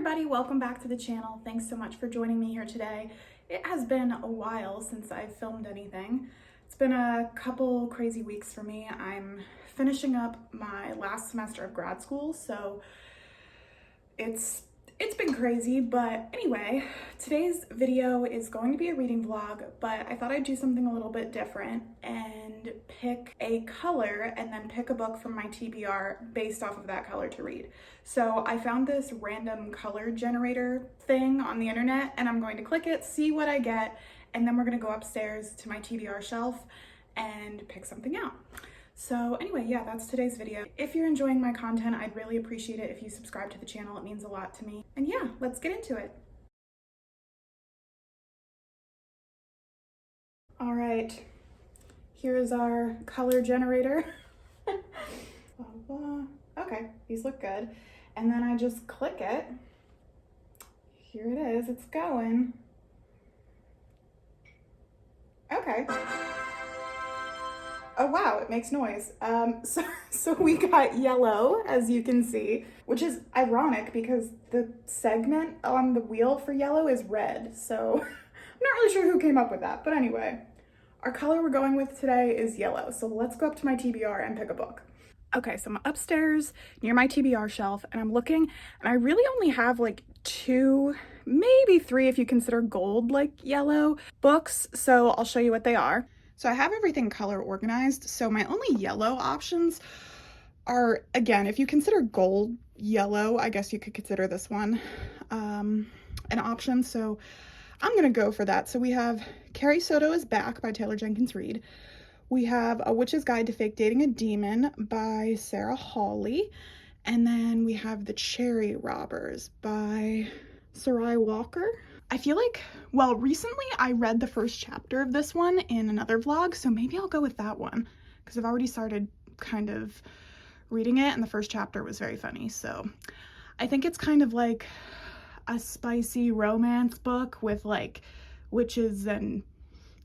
everybody, welcome back to the channel. Thanks so much for joining me here today. It has been a while since I've filmed anything. It's been a couple crazy weeks for me. I'm finishing up my last semester of grad school, so it's been crazy, but anyway, today's video is going to be a reading vlog, but I thought I'd do something a little bit different and pick a color and then pick a book from my TBR based off of that color to read. So I found this random color generator thing on the internet and I'm going to click it, see what I get, and then we're gonna go upstairs to my TBR shelf and pick something out. So anyway, yeah, that's today's video. If you're enjoying my content, I'd really appreciate it if you subscribe to the channel. It means a lot to me. And yeah, let's get into it. All right, here's our color generator. Okay, these look good. And then I just click it. Here it is, it's going. Okay. Oh wow, it makes noise. So we got yellow, as you can see, which is ironic because the segment on the wheel for yellow is red. So I'm not really sure who came up with that, but anyway, our color we're going with today is yellow. So let's go up to my TBR and pick a book. Okay, so I'm upstairs near my TBR shelf and I'm looking and I really only have like 2, maybe 3 if you consider gold like yellow books. So I'll show you what they are. So I have everything color organized, so my only yellow options are, again, if you consider gold yellow, I guess you could consider this one an option, so I'm gonna go for that. So we have Carrie Soto is Back by Taylor Jenkins Reid. We have A Witch's Guide to Fake Dating a Demon by Sarah Hawley. And then we have The Cherry Robbers by Sarah Walker. I feel like, well, recently I read the first chapter of this one in another vlog, so maybe I'll go with that one because I've already started kind of reading it and the first chapter was very funny. So I think it's kind of like a spicy romance book with like witches and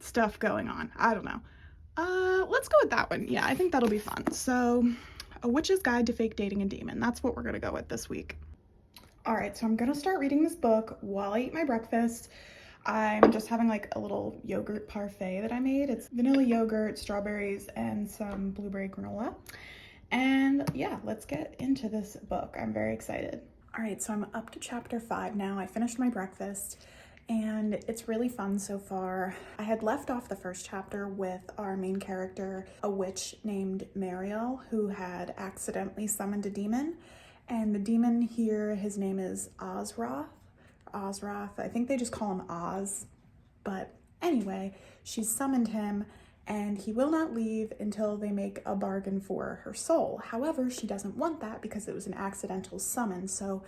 stuff going on. I don't know. Let's go with that one. Yeah, I think that'll be fun. So A Witch's Guide to Fake Dating a Demon. That's what we're gonna go with this week. All right, so I'm gonna start reading this book while I eat my breakfast. I'm just having like a little yogurt parfait that I made. It's vanilla yogurt, strawberries, and some blueberry granola. And yeah, let's get into this book. I'm very excited. All right, so I'm up to chapter 5 now. I finished my breakfast and it's really fun so far. I had left off the first chapter with our main character, a witch named Mariel, who had accidentally summoned a demon. And the demon here, his name is Ozroth. I think they just call him Oz. But anyway, she summoned him and he will not leave until they make a bargain for her soul. However, she doesn't want that because it was an accidental summon. So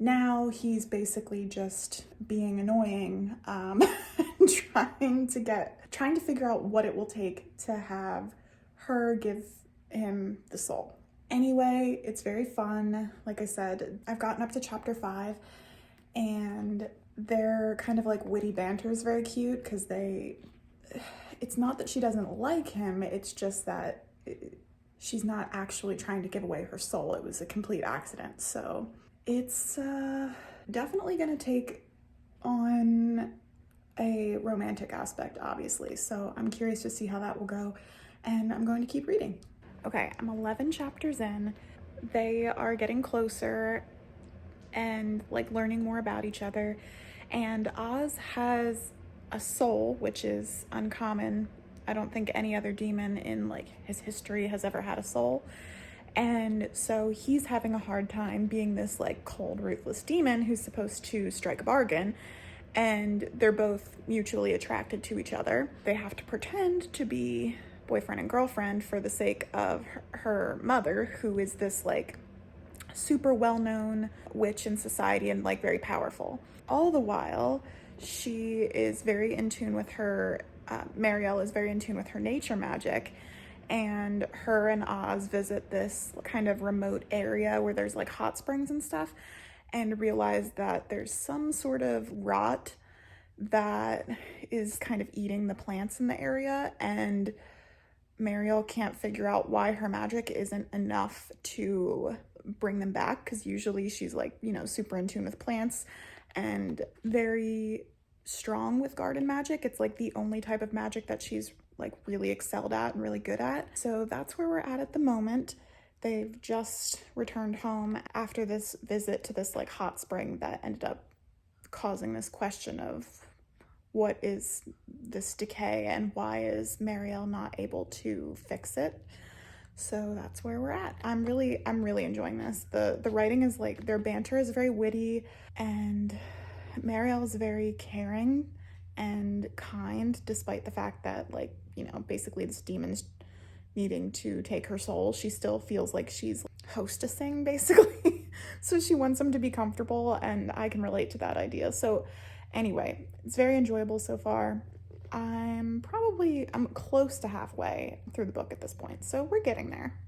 now he's basically just being annoying, trying to figure out what it will take to have her give him the soul. Anyway, it's very fun. Like I said, I've gotten up to chapter 5 and their kind of like witty banter is very cute because it's not that she doesn't like him, it's just that she's not actually trying to give away her soul. It was a complete accident. So it's definitely gonna take on a romantic aspect, obviously. So I'm curious to see how that will go and I'm going to keep reading. Okay, I'm 11 chapters in. They are getting closer and like learning more about each other. And Oz has a soul, which is uncommon. I don't think any other demon in like his history has ever had a soul. And so he's having a hard time being this like cold, ruthless demon who's supposed to strike a bargain. And they're both mutually attracted to each other. They have to pretend to be boyfriend and girlfriend for the sake of her mother, who is this like super well-known witch in society and like very powerful. All the while, she is very in tune with her, Mariel is very in tune with her nature magic, and her and Oz visit this kind of remote area where there's like hot springs and stuff, and realize that there's some sort of rot that is kind of eating the plants in the area, and Mariel can't figure out why her magic isn't enough to bring them back, because usually she's like, you know, super in tune with plants and very strong with garden magic. It's like the only type of magic that she's like really excelled at and really good at. So that's where we're at the moment. They've just returned home after this visit to this like hot spring that ended up causing this question of what is this decay and why is Marielle not able to fix it. So that's where we're at. I'm really enjoying this. The writing is like, their banter is very witty, and Marielle is very caring and kind, despite the fact that, like, you know, basically this demon's needing to take her soul. She still feels like she's hostessing, basically. So she wants them to be comfortable, and I can relate to that idea. So anyway, it's very enjoyable so far. I'm close to halfway through the book at this point, so we're getting there.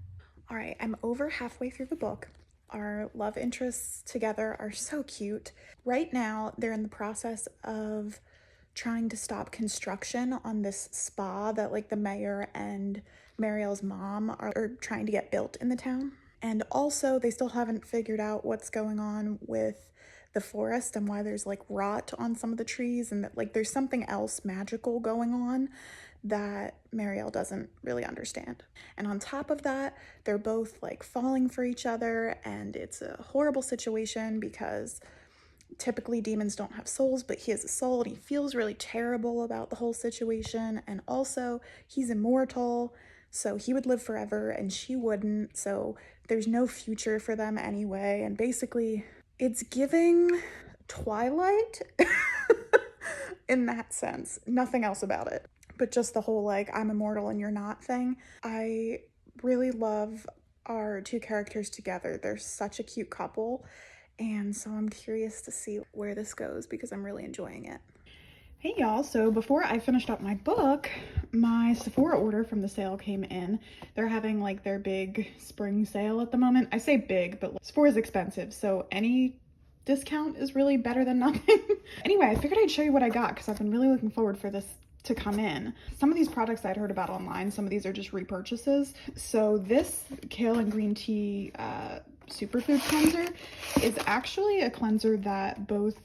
All right, I'm over halfway through the book. Our love interests together are so cute. Right now, they're in the process of trying to stop construction on this spa that like the mayor and Marielle's mom are trying to get built in the town. And also, they still haven't figured out what's going on with the forest and why there's like rot on some of the trees, and that like there's something else magical going on that Marielle doesn't really understand. And on top of that, they're both like falling for each other, and it's a horrible situation because typically demons don't have souls, but he has a soul and he feels really terrible about the whole situation. And also, he's immortal, so he would live forever and she wouldn't, so there's no future for them anyway. And basically, it's giving Twilight in that sense. Nothing else about it, but just the whole like, I'm immortal and you're not thing. I really love our two characters together. They're such a cute couple, and so I'm curious to see where this goes because I'm really enjoying it. Hey y'all, so before I finished up my book, my Sephora order from the sale came in. They're having like their big spring sale at the moment. I say big, but Sephora is expensive, so any discount is really better than nothing. Anyway, I figured I'd show you what I got because I've been really looking forward for this to come in. Some of these products I'd heard about online, some of these are just repurchases. So this kale and green tea superfood cleanser is actually a cleanser that both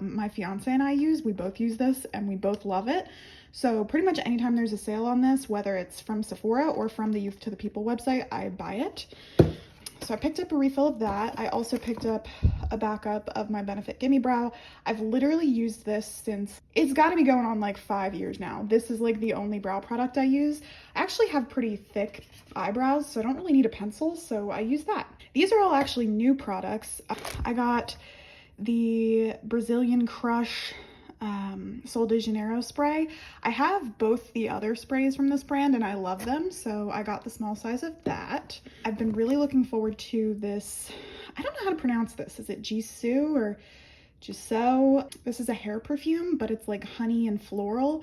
my fiance and I use. We both use this and we both love it. So pretty much anytime there's a sale on this, whether it's from Sephora or from the Youth to the People website, I buy it. So I picked up a refill of that. I also picked up a backup of my Benefit Gimme Brow. I've literally used this since, it's got to be going on like 5 years now. This is like the only brow product I use. I actually have pretty thick eyebrows, so I don't really need a pencil, so I use that. These are all actually new products. I got the Brazilian Crush Sol de Janeiro spray. I have both the other sprays from this brand and I love them, so I got the small size of that. I've been really looking forward to this, I don't know how to pronounce this. Is it Jisoo or Jisoo? This is a hair perfume, but it's like honey and floral.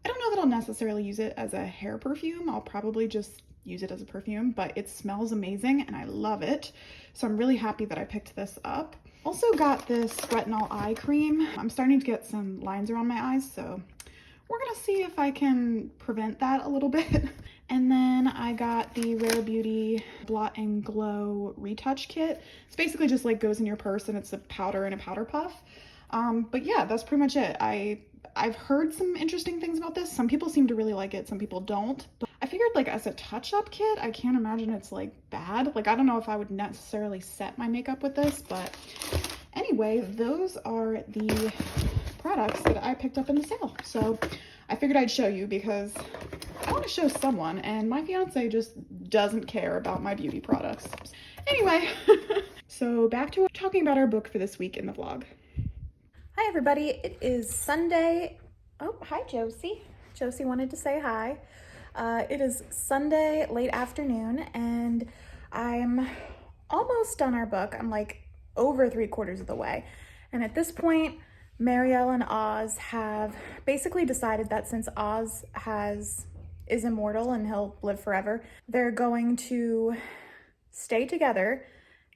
I don't know that I'll necessarily use it as a hair perfume. I'll probably just use it as a perfume, but it smells amazing and I love it. So I'm really happy that I picked this up. Also got this retinol eye cream. I'm starting to get some lines around my eyes, so we're gonna see if I can prevent that a little bit. And then I got the Rare Beauty Blot and Glow Retouch Kit. It's basically just like goes in your purse and it's a powder and a powder puff. But yeah, that's pretty much it. I've heard some interesting things about this. Some people seem to really like it, some people don't. But I figured like as a touch-up kit, I can't imagine it's like bad. Like I don't know if I would necessarily set my makeup with this, but anyway, those are the products that I picked up in the sale. So I figured I'd show you because I want to show someone, and my fiance just doesn't care about my beauty products. Anyway, so back to talking about our book for this week in the vlog. Hi everybody, it is Sunday. Oh, hi Josie. Josie wanted to say hi. It is Sunday late afternoon and I'm almost done our book. I'm like over 3/4 of the way. And at this point, Marielle and Oz have basically decided that since Oz is immortal and he'll live forever, they're going to stay together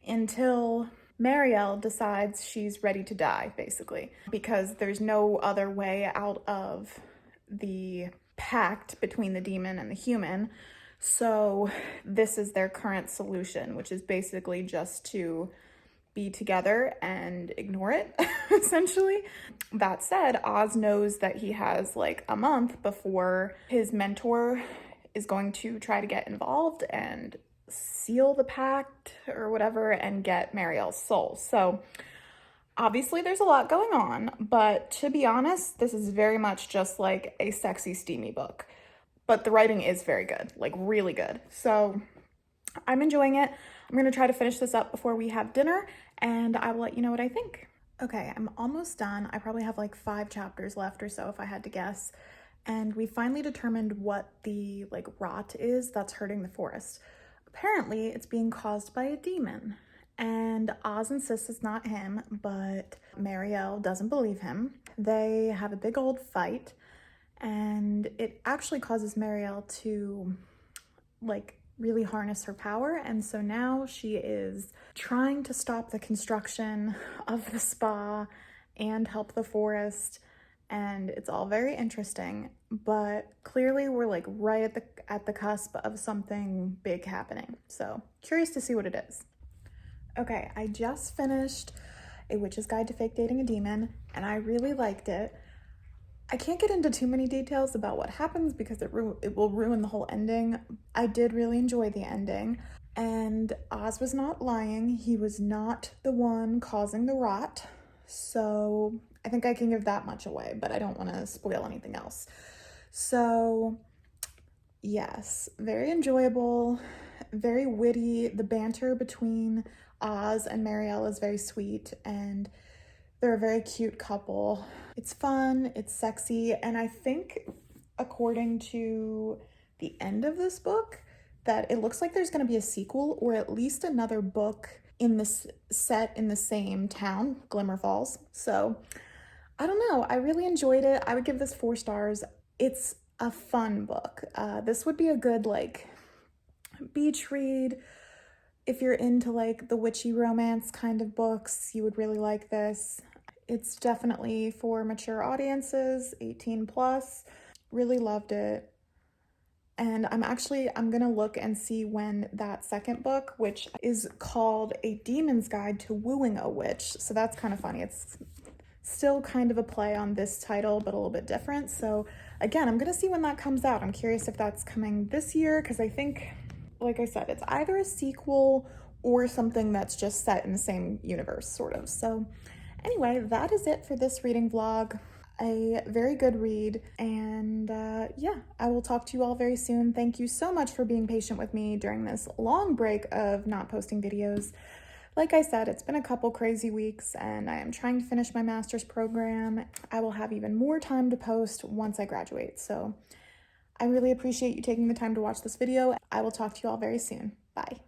until Marielle decides she's ready to die, basically, because there's no other way out of the pact between the demon and the human. So this is their current solution, which is basically just to be together and ignore it, essentially. That said, Oz knows that he has like a month before his mentor is going to try to get involved and seal the pact or whatever and get Marielle's soul. So obviously there's a lot going on, but to be honest, this is very much just like a sexy, steamy book. But the writing is very good, like really good. So I'm enjoying it. I'm gonna try to finish this up before we have dinner, and I will let you know what I think. Okay, I'm almost done. I probably have like 5 chapters left or so if I had to guess. And we finally determined what the like rot is that's hurting the forest. Apparently it's being caused by a demon. And Oz insists it's not him, but Marielle doesn't believe him. They have a big old fight, and it actually causes Marielle to like really harness her power, and so now she is trying to stop the construction of the spa and help the forest, and it's all very interesting, but clearly we're like right at the cusp of something big happening, so curious to see what it is. Okay, I just finished A Witch's Guide to Fake Dating a Demon, and I really liked it. I can't get into too many details about what happens because it will ruin the whole ending. I did really enjoy the ending, and Oz was not lying. He was not the one causing the rot, so I think I can give that much away, but I don't want to spoil anything else. So yes, very enjoyable, very witty. The banter between Oz and Marielle is very sweet, and they're a very cute couple. It's fun, it's sexy, and I think according to the end of this book that it looks like there's going to be a sequel or at least another book in this set in the same town, Glimmer Falls. So I don't know, I really enjoyed it. I would give this 4 stars. It's a fun book. This would be a good like beach read. If you're into like the witchy romance kind of books, you would really like this. It's definitely for mature audiences, 18 plus. Really loved it. And I'm gonna look and see when that second book, which is called A Demon's Guide to Wooing a Witch. So that's kind of funny. It's still kind of a play on this title, but a little bit different. So again, I'm gonna see when that comes out. I'm curious if that's coming this year, because I think, like I said, it's either a sequel or something that's just set in the same universe, sort of. So anyway, that is it for this reading vlog. A very good read, and yeah, I will talk to you all very soon. Thank you so much for being patient with me during this long break of not posting videos. Like I said, it's been a couple crazy weeks, and I am trying to finish my master's program. I will have even more time to post once I graduate, so I really appreciate you taking the time to watch this video. I will talk to you all very soon. Bye.